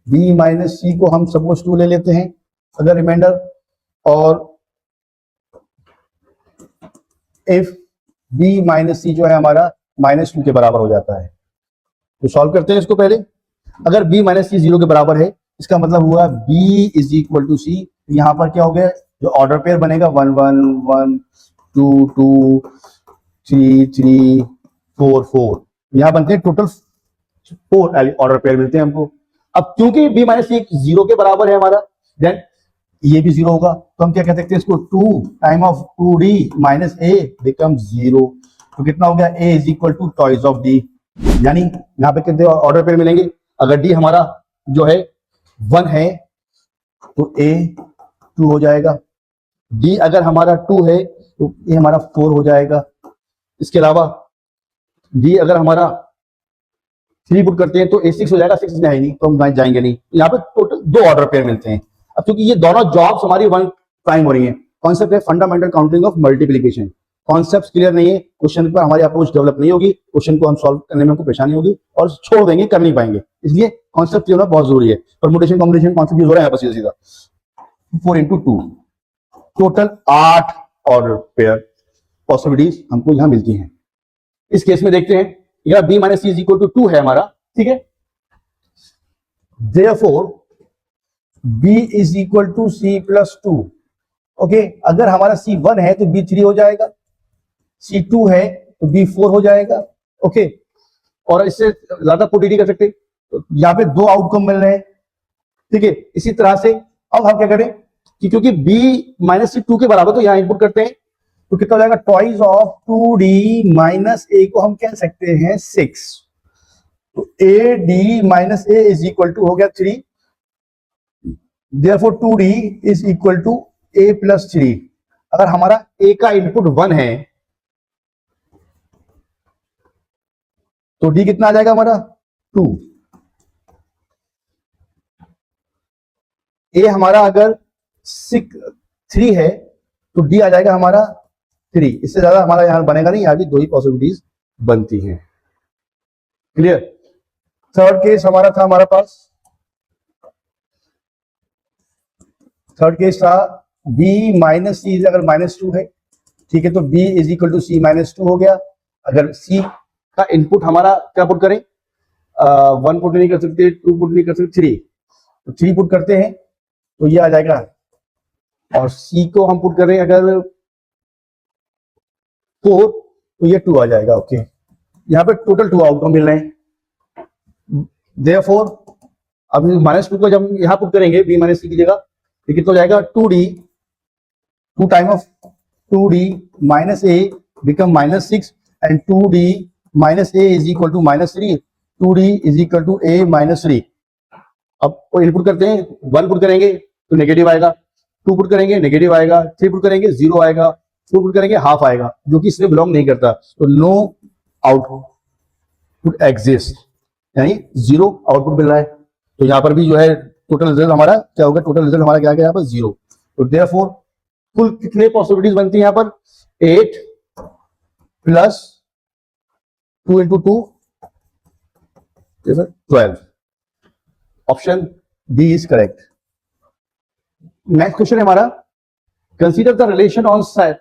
b माइनस सी को हम सपोज 2 ले लेते हैं अगर रिमाइंडर, और इफ b माइनस सी जो है हमारा -2 के बराबर हो जाता है। तो सॉल्व करते हैं इसको पहले। अगर b माइनस सी 0 के बराबर है, इसका मतलब हुआ b इज इक्वल टू सी। यहां पर क्या हो गया, जो ऑर्डर पेयर बनेगा 1 1 1 2 2 3 3 4 4, यहां बनते हैं टोटल 4 ऑर्डर पेयर मिलते हैं हमको। अब क्योंकि b माइनस सी 0 के बराबर है हमारा, देन ये भी 0 होगा, तो हम क्या कह सकते हैं इसको, 2 time of 2d minus a become 0। तो कितना हो गया, a is equal to twice of d, यानी यहाँ पे कितने ऑर्डर पेयर मिलेंगे। अगर d हमारा जो है 1 है तो a 2 हो जाएगा, d अगर हमारा 2 है तो a हमारा 4 हो जाएगा। इसके अलावा d अगर हमारा 3 पुट करते हैं तो a 6 हो जाएगा, 6 है नहीं तो हम जाएंगे नहीं। यहाँ पे टोटल 2 ऑर्डर पेयर मिलते हैं। अब क्योंकि ये दोनों जॉब्स हमारी 1 टाइम हो रही है, कॉन्सेप्ट है fundamental counting of multiplication. Concept clear नहीं है, क्वेश्चन पर हमारी अप्रोच डेवलप नहीं होगी, क्वेश्चन को हम सॉल्व करने में हमको परेशानी होगी और छोड़ देंगे, कर नहीं पाएंगे। इसलिए कॉन्सेप्ट क्लियर होना बहुत जरूरी है। परमुटेशन कॉम्बिनेशन कॉन्सेप्ट यूज हो रहा है बस सीधा 4 into 2, total 8 order pair possibilities हमको यहां मिलती हैं। इस केस में देखते हैं, यह b minus C is equal to 2 है हमारा, ठीक है। Therefore b is equal to c plus 2। Okay, अगर हमारा c 1 है तो b 3 हो जाएगा, c 2 है तो b 4 हो जाएगा। ओके, और इससे ज्यादा पुट नहीं कर सकते, तो यहाँ पे 2 आउटकम मिल रहे हैं, ठीक है। इसी तरह से अब हम क्या करें कि क्योंकि b माइनस सी 2 के बराबर, तो यहाँ इनपुट करते हैं तो कितना हो जाएगा, toys of 2d minus a को हम कह सकते हैं 6। तो ad minus a is equal to हो गया 3, therefore 2d is equal to a plus 3। अगर हमारा a का इनपुट 1 है तो d कितना आ जाएगा हमारा 2। a हमारा अगर 3 है तो d आ जाएगा हमारा 3। इससे ज्यादा हमारा यहां बनेगा नहीं, यहां भी 2 ही पॉसिबिलिटीज बनती हैं। क्लियर। थर्ड केस हमारा था, हमारे पास थर्ड केस था b माइनस सी अगर -2 है, ठीक है, तो b is equal to c -2 हो गया। अगर c का इनपुट हमारा क्या पुट करें, 1 पुट नहीं कर सकते, 2 पुट नहीं कर सकते, 3, तो 3 पुट करते हैं तो ये आ जाएगा, और c को हम पुट कर रहे हैं अगर 4 तो ये 2 आ जाएगा। ओके, यहाँ पे टोटल 2 आउटकम मिल रहे हैं। देयरफॉर अब -2 को जब यहाँ पुट करेंगे b माइनस सी की जगह, तो कितना हो जाएगा, 2d 2 time of 2d minus a become -6 and 2d minus a is equal to -3, 2d is equal to a -3। अब वो इनपुट करते हैं, 1 पुट करेंगे तो नेगेटिव आएगा, 2 पुट करेंगे नेगेटिव आएगा, 3 पुट करेंगे 0 आएगा, 4 पुट करेंगे हाफ आएगा, जो कि इसमें बिलोंग नहीं करता। तो नो आउटपुट एग्जिस्ट, यानी 0 आउटपुट मिल रहा है। तो यहाँ पर भी जो है टोटल रिजल्ट हमारा क्या होगा, टोटल रिजल्ट हमारा क्या आ गया यहाँ पर 0। तो देयरफॉर कुल कितने पॉसिबिलिटीज बनती है यहाँ पर, 8 plus 2 into 2 12। Option D is correct. Next question है हमारा, consider the relation on set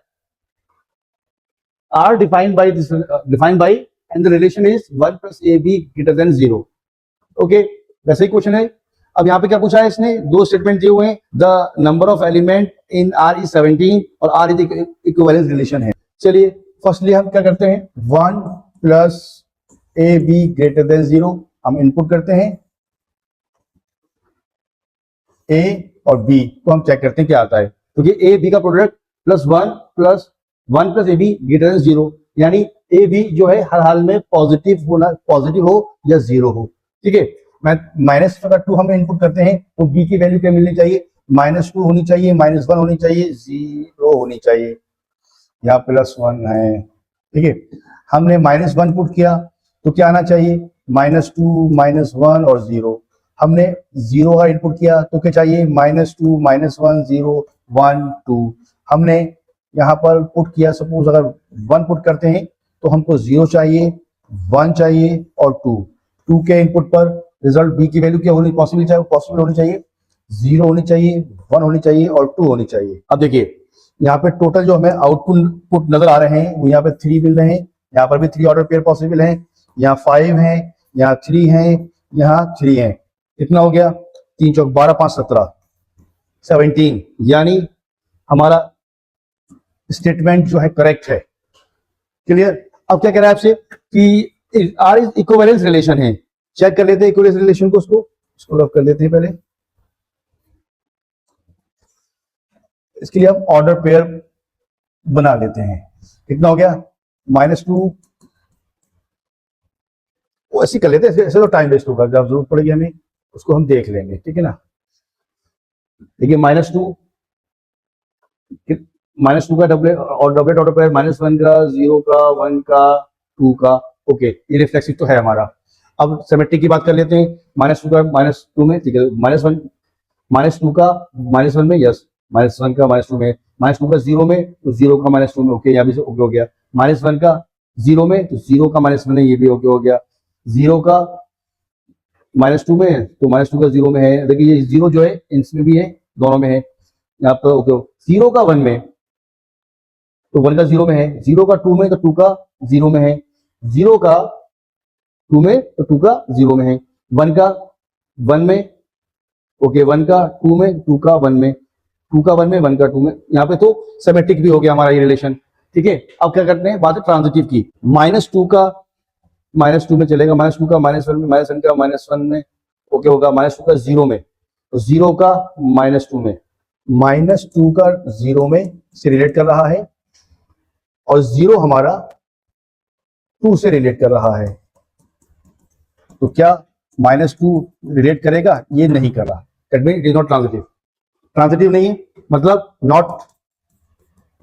R defined by and the relation is 1 plus A B greater than 0। Okay, वैसे ही क्वेश्चन है। अब यहाँ पे क्या पूछा है इसने, दो स्टेटमेंट दिए हुए हैं, the number of element in are is 17 और आर इज इक्विवेलेंस रिलेशन है। चलिए फर्स्टली हम क्या करते हैं, 1 plus A B greater than 0 हम इनपुट करते हैं, ए और बी को हम चेक करते हैं क्या आता है। तो ये ए बी का product plus 1 plus A B greater than 0, यानी ए बी जो है हर हाल में पॉजिटिव हो या 0 हो। ठीक है, माइनस अगर 2 हम इनपुट करते हैं तो बी की वैल्यू क्या मिलनी चाहिए, -2 होनी चाहिए, -1 होनी चाहिए, 0 होनी चाहिए, यहाँ +1 है। ठीक है, हमने -1 पुट किया तो क्या आना चाहिए, -2 -1 और 0। हमने 0 का इनपुट किया तो क्या चाहिए, -2 -1 0 1 2। हमने यहाँ पर पुट किया, सपोज अगर 1 पुट करते हैं तो हमको 0 चाहिए, 1 चाहिए और 2 के इनपुट पर रिजल्ट बी की वैल्यू क्या होनी पॉसिबल होनी चाहिए, 0 होनी चाहिए, 1 होनी चाहिए और 2 होनी चाहिए। अब देखिए यहाँ पे टोटल जो हमें आउटपुट नजर आ रहे हैं वो यहाँ पे 3 मिल रहे हैं, यहाँ पर भी 3 ऑर्डर पेयर पॉसिबल है, यहाँ 5 है, यहाँ 3 है, यहाँ 3 है। कितना हो गया, 3 चौक 12 5 17 17, यानी हमारा स्टेटमेंट जो है करेक्ट है। क्लियर। अब क्या कह रहा है आपसे कि आर इज इक्विवेलेंस रिलेशन है, चेक कर लेते हैं इक्विवेलेंस रिलेशन को, उसको रफ कर लेते हैं पहले। इसके लिए हम ऑर्डर पेयर बना लेते हैं। कितना हो गया, -2, वो ऐसे कर लेते हैं, ऐसे तो टाइम वेस्ट होगा, जब जरूरत पड़ेगी हमें उसको हम देख लेंगे। ठीक है ना, देखिए -2 का डबलेट ऑर्डर पेयर, -1 का, 0 का, 1 का, 2 का। ओके, ये रिफ्लेक्सिव तो है हमारा। अब सिमेट्रिक की बात कर लेते हैं, -2 का -2 में, ठीक है, -2 का -1 में, यस, -1 का -2 में, -2 का 0 में तो 0 का -2 में, ओके, यहाँ भी ओके हो गया। -1 का 0 में तो 0 का -1 में, ये भी ओके हो गया। 0 का -2 में तो -2 का 0 में है, देखिए ये 0 जो है इसमें भी है, दोनों में है, यहाँ पर ओके। 0 का 1 में तो 1 का 0 में है, 0 का 2 में तो 2 का 0 में है, 0 का 2 में तो 2 का 0 में है, 1 का 1 में, ओके, 1 का 2 में, 2 का 1 में, 2 का 1 में, 1 का 2 में। यहाँ पे तो सिमेट्रिक भी हो गया हमारा ये रिलेशन। ठीक है, अब क्या करते हैं, बात है ट्रांजिटिव की। -2 का -2 में चलेगा, -2 का -1 में, -1 का -1 में ओके होगा, -2 का 0 में तो 0 का -2 में, -2 का 0 में से रिलेट कर रहा है और 0 हमारा 2 से रिलेट कर रहा है। तो क्या -2 रिलेट करेगा, ये नहीं कर रहा, that means it is not transitive. Transitive नहीं है मतलब नॉट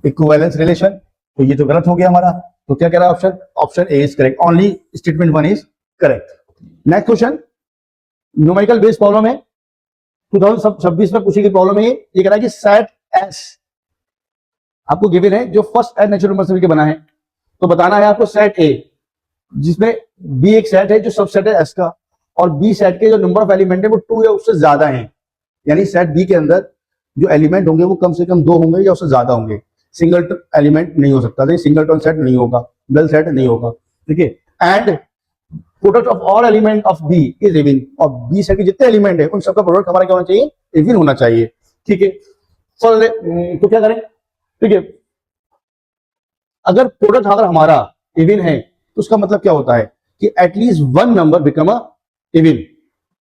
इक्विवेलेंस रिलेशन, तो ये तो गलत हो गया हमारा। तो क्या कह रहा है option A is correct, only statement 1 is correct. Next question, numerical based problem है, 2026 में पूछी गई प्रॉब्लम है। ये कह रहा है कि सेट एस आपको गिवन है, जो फर्स्ट एन नेचुरल नंबर से मिलकर बना है, तो बताना है आपको सेट ए जिसमें बी एक सेट है जो सबसेट है एस का, और बी सेट के जो नंबर ऑफ एलिमेंट है वो 2 या उससे ज्यादा है, यानी सेट बी के अंदर जो एलिमेंट होंगे वो कम से कम 2 होंगे या उससे ज्यादा होंगे। सिंगल एलिमेंट नहीं हो सकता, सिंगल सेट नहीं होगा, डबल सेट नहीं होगा। ठीक है, and product of all element of B is even, और बी सेट के जितने एलिमेंट है उन सबका प्रोडक्ट हमारा क्या होना चाहिए, इवन होना चाहिए। ठीक है, तो क्या करें, ठीक है, अगर प्रोडक्ट अगर हमारा इवन है तो उसका मतलब क्या होता है कि at least 1 number become a even.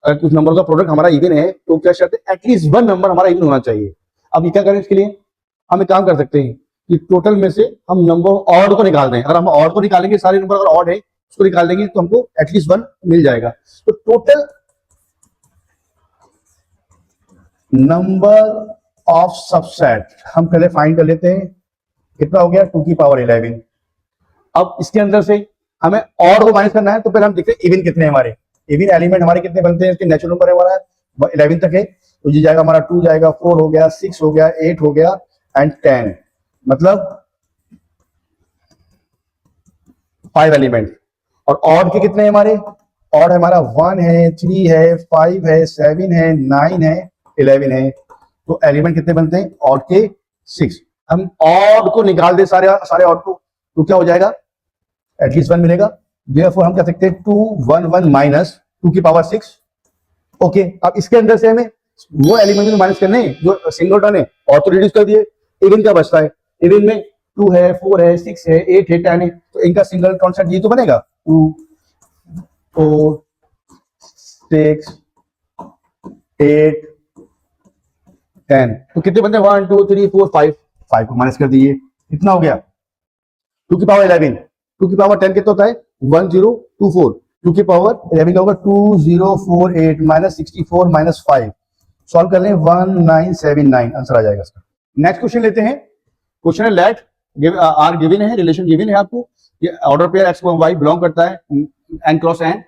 अगर कुछ नंबर का प्रोडक्ट हमारा इवन है तो क्या शर्त है, एटलीस्ट 1 नंबर हमारा इवन होना चाहिए। अब ये क्या करें, इसके लिए हम एक काम कर सकते हैं कि टोटल में से हम नंबर ऑड को निकाल दें। अगर हम ऑड को निकालेंगे, सारे नंबर अगर ऑड है उसको निकाल देंगे तो हमको एटलीस्ट 1 मिल जाएगा। तो टोटल नंबर ऑफ सबसेट हम पहले फाइंड कर लेते हैं, कितना हो गया 2 की पावर 11। अब इसके अंदर से हमें ऑड को माइनस करना है, तो पहले हम देखते हैं इवन कितने हैं हमारे, इवन एलिमेंट हमारे कितने बनते हैं, इसके नेचुरल नंबर है हमारा 11 तक है, तो ये जाएगा हमारा 2 जाएगा, 4 हो गया, 6 हो गया, 8 हो गया एंड 10, मतलब 5 एलिमेंट। और ऑड के कितने हैं हमारे, ऑड हमारा 1 है, 3 है, 5 है, 7 है, 9 है, 11 है, तो एलिमेंट कितने बनते हैं ऑड के 6। हम ऑड को निकाल दे सारे सारे ऑड को, तो क्या हो जाएगा एटलीस्ट 1 मिलेगा, देयरफॉर हम कह सकते हैं 2 1 1 माइनस 2 की पावर 6। ओके, अब इसके अंदर से हमें वो एलिमेंट माइनस करने जो सिंगल टर्न है, और तो रिड्यूस कर दिए, इवन क्या बचता है, इवन में 2 है, 4 है, 6 है, 8 है, 10 है, तो इनका सिंगल कॉन्सेप्ट ये तो बनेगा 2 4 6 8 10, तो कितने बनते हैं 1 2 3 4 5, 5 को माइनस कर दिए, कितना हो गया 2 की पावर 11, 2 की पावर 10 कितना होता है 1024, 2 की पावर 11 का होगा 2048 माइनस 64 माइनस 5, सॉल्व कर लें 1979 आंसर आ जाएगा इसका। नेक्स्ट क्वेश्चन लेते हैं, क्वेश्चन है लेट आर गिवन है, रिलेशन गिवन है आपको, ये order pair X Y belong करता है N cross N,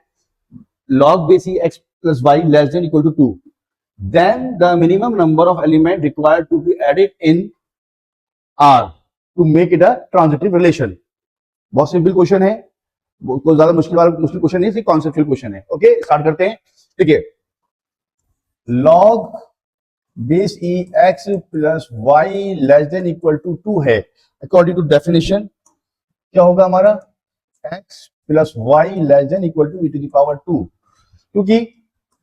log base x plus y less than equal to 2, then the minimum number of element required to be added in R to make it a transitive relation। बहुत simple question है, कोई ज्यादा मुश्किल question नहीं, सिर्फ conceptual question है। Okay start करते हैं, ठीक है, log base E X plus Y less than equal to 2 है, अकॉर्डिंग टू डेफिनेशन क्या होगा हमारा x plus Y less than equal to e to the power 2, क्योंकि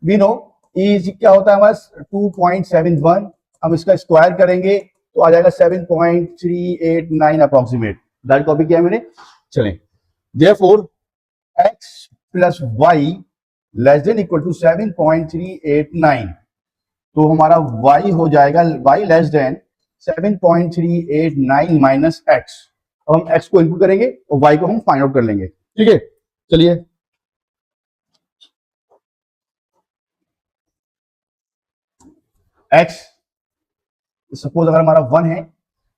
वी नो ई क्या होता है हमारा 2.71, हम इसका स्क्वायर करेंगे तो आ जाएगा 7.389 अप्रोक्सीमेट, डायरेक्ट कॉपी किया मैंने। चलें, therefore x plus Y less than equal to 7.389, तो हमारा y हो जाएगा y less than 7.389 minus x। अब हम x को इनपुट करेंगे और y को हम फाइंड आउट कर लेंगे, ठीक है। चलिए x सपोज अगर हमारा 1 है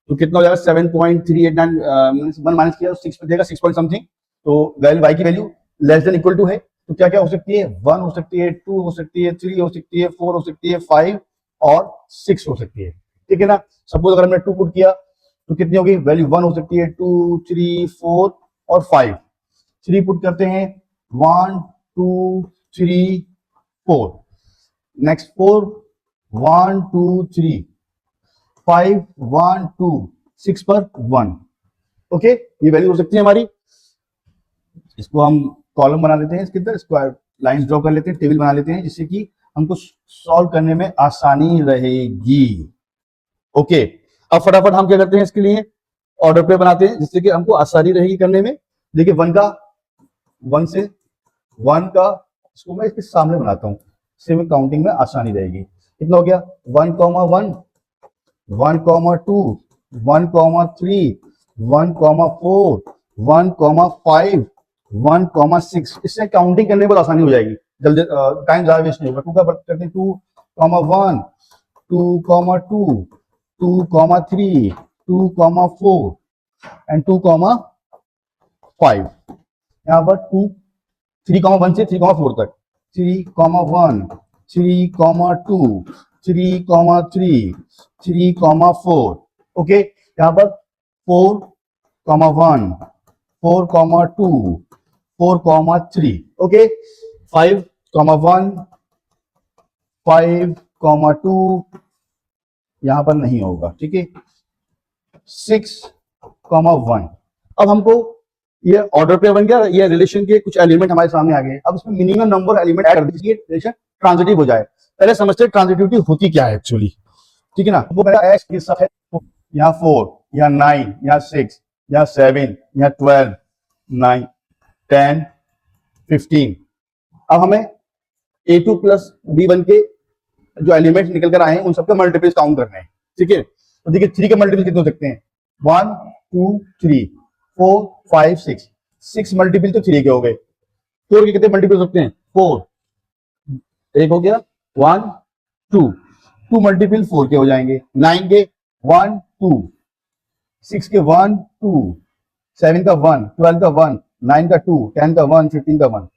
तो कितना हो जाएगा 7.389 1 माइनस किया तो 6 पे देगा 6 पॉइंट समथिंग, तो वैल्यू y की value less than equal to है, तो क्या क्या हो सकती है 1 हो सकती है, 2 हो सकती है, 3 हो सकती है, 4 हो सकती है, 5 और 6 हो सकती है, ठीक है ना। सपोज अगर हमने 2 पुट किया तो कितनी होगी वैल्यू 1 हो सकती है, 2 3 4 और 5, 3 पुट करते हैं 1 2 3 4, नेक्स्ट 4 1 2 3 5 1 2 6 पर 1, ओके ये वैल्यू हो सकती है हमारी। इसको हम कॉलम बना लेते हैं, इसके अंदर स्क्वायर लाइंस ड्रॉ कर लेते हैं, टेबल बना लेते हैं, जिससे कि हमको सॉल्व करने में आसानी रहेगी। ओके, अब फटाफट हम क्या करते हैं इसके लिए ऑर्डर पे बनाते हैं, जिससे कि हमको आसानी रहेगी करने में। देखिए 1 से 1 का इसको मैं इसके सामने बनाता हूँ, इससे में काउंटिंग में आसानी रहेगी। कितना हो गया 1 1 1 2 1 3 1 4 1 5 1 6, इससे काउंटिंग करने में बहुत आसानी हो जाएगी, जल्दी टाइम ज्यादा वेस्ट नहीं होगा। 2 का करते हैं 2 1 2 2 2 3 2 4 एंड 2 5, यहाँ पर 2 3 1 से 3 4 तक, 3 1 3 2 3 3 3 4, ओके यहाँ पर 4 1 4 2 4 3, ओके 5 1 5 2 यहां पर नहीं होगा, ठीक है 6 1। अब हमको ये ऑर्डर पे बन गया, ये रिलेशन के कुछ एलिमेंट हमारे सामने आ गए, अब इसमें मिनिमम नंबर एलिमेंट ऐड कर दीजिए, रिलेशन ट्रांजिटिव हो जाए। पहले समझते हैं ट्रांजिटिविटी होती क्या है एक्चुअली, ठीक है ना। वो मेरा एक्स के साथ है, यहाँ 4 यहाँ 9 यहाँ 6 यहाँ 7 यहाँ 12 9 10 15, अब हमें a2 प्लस b1 के जो एलिमेंट निकल कर आए हैं उन सबके मल्टीपल्स काउंट करने हैं, ठीक है। तो देखिए 3 के मल्टीपल कितने हो सकते हैं 1 2 3 4 5 6, 6 मल्टीपल तो 3 के हो गए। 4 के कितने मल्टीपल हो सकते हैं 4, एक हो गया 1 2, 2 मल्टीपल 4 के हो जाएंगे, 9 के 1 2, 6 के 1 2, 7 का 1, 12 का 1, 9 का 2, 10 का 1, 15 का 1।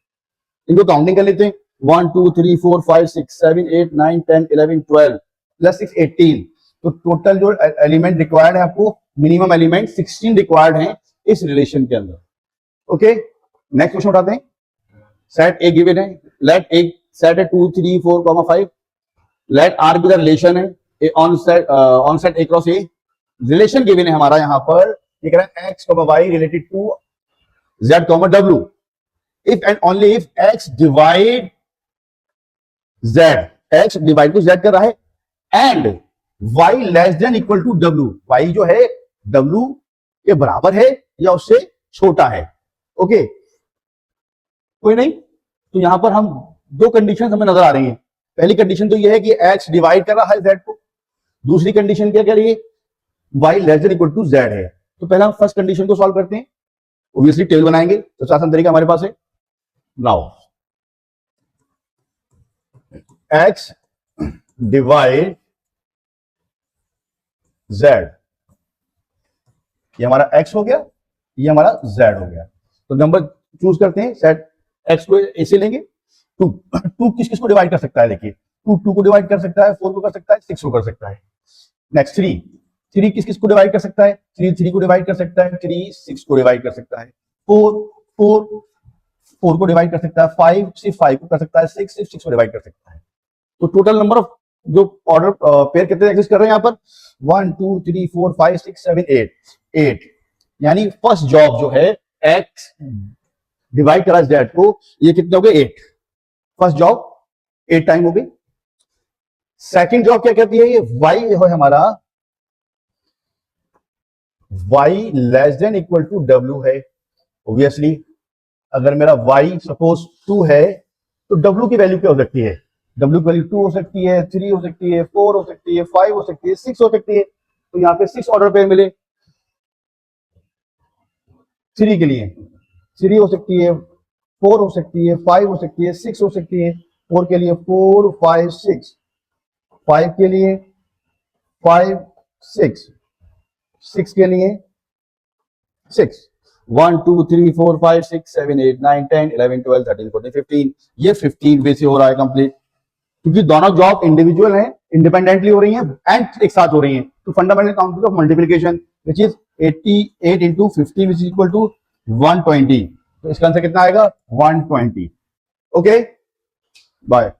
इनको काउंटिंग कर लेते हैं, 1 2 3 4 5 6 7 8 9 10 11 12 प्लस 6 18। तो टोटल जो एलिमेंट रिक्वायर्ड है आपको, मिनिमम एलिमेंट 16 रिक्वायर्ड हैं इस रिलेशन के अंदर। ओके, नेक्स्ट क्वेश्चन उठाते हैं। सेट ए गिवन है, लेट ए सेट है 2 3 4 5, let R be the relation है on set A cross A. Relation given है हमारा यहाँ पर, ये कह रहा है x y related to z डब्ल्यू, if and only if x divide z, x divide to z कर रहा है, and y less than equal to डब्ल्यू, वाई जो है डब्ल्यू के बराबर है या उससे छोटा है। ओके, कोई नहीं, तो यहां पर हम दो कंडीशन हमें नजर आ रही हैं। पहली कंडीशन तो यह है कि एक्स डिवाइड कर रहा है जेड को, दूसरी कंडीशन क्या कह रही है, Y less than equal to Z है। तो पहले हम फर्स्ट कंडीशन को सॉल्व करते हैं, ऑब्वियसली टेबल बनाएंगे, तो आसान तरीका हमारे पास है। नाउ एक्स डिवाइड जेड, ये हमारा एक्स हो गया, ये हमारा जेड हो गया। तो नंबर चूज करते हैं, सेट एक्स को ऐसे लेंगे, टू टू किस किस को डिवाइड कर सकता है, देखिए टू टू को डिवाइड कर सकता है, 4 को कर सकता है, 6 को कर सकता है। नेक्स्ट थ्री, थ्री किस किस को डिवाइड कर सकता है, थ्री थ्री को डिवाइड कर सकता है, थ्री 6 को डिवाइड कर सकता है, फोर फोर 4 को डिवाइड कर सकता है, 5 सिर्फ 5 को कर सकता है, 6 सिर्फ 6 को डिवाइड कर सकता है। तो टोटल नंबर ऑफ जो ऑर्डर पेयर कितने एग्जिस्ट कर रहे हैं यहाँ पर, 1 2 3 4 5 6 7 8, यानी फर्स्ट जॉब जो है एक्स डिवाइड करा जेड को, ये कितने हो गए 8, फर्स्ट जॉब 8 टाइम हो गई। सेकंड जॉब क्या कहती है, ये वाई जो है हमारा, Y less than equal to W है। ऑब्वियसली अगर मेरा वाई सपोज 2 है तो डब्ल्यू की वैल्यू क्या हो सकती है, डब्ल्यू की वैल्यू 2 हो सकती है, 3 हो सकती है, 4 हो सकती है, 5 हो सकती है, 6 हो सकती है। तो यहाँ पे 6 ऑर्डर पेयर मिले, 3 के लिए 3 हो सकती है, 4 हो सकती है, 5 हो सकती है, 6 हो सकती है, 4 के लिए 4 5 6, 5 के लिए 5 6, 6 के लिए 6, 1 2 3 4 5 6 7 8 9 10 11 12 13 14 15, ये 15 वे से हो रहा है कंप्लीट, क्योंकि दोनों जॉब इंडिविजुअल हैं, इंडिपेंडेंटली हो रही हैं एंड एक साथ हो रही हैं। तो fundamental counting of multiplication which is 88 into 50 which is equal to 120। तो इसका आंसर कितना आएगा, 120। Okay, bye.